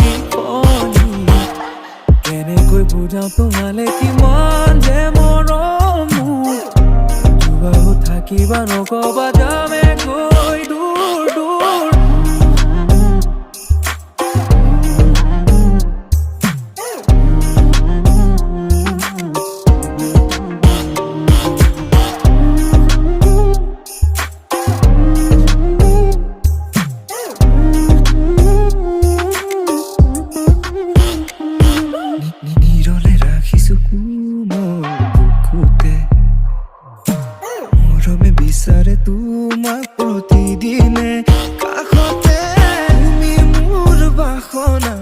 দিপনি কেনেকৈ বুজাও তোমালে কিমান যে মৰম দুবাহু থাকিবা নকবা যামে গৈ দূৰ দূৰ নিৰলে ৰাখিছো কোমল বুকুতে মৰমে বিচাৰে তোমাক প্ৰতিদিনে কাষতে তুমি মোৰ বাসনা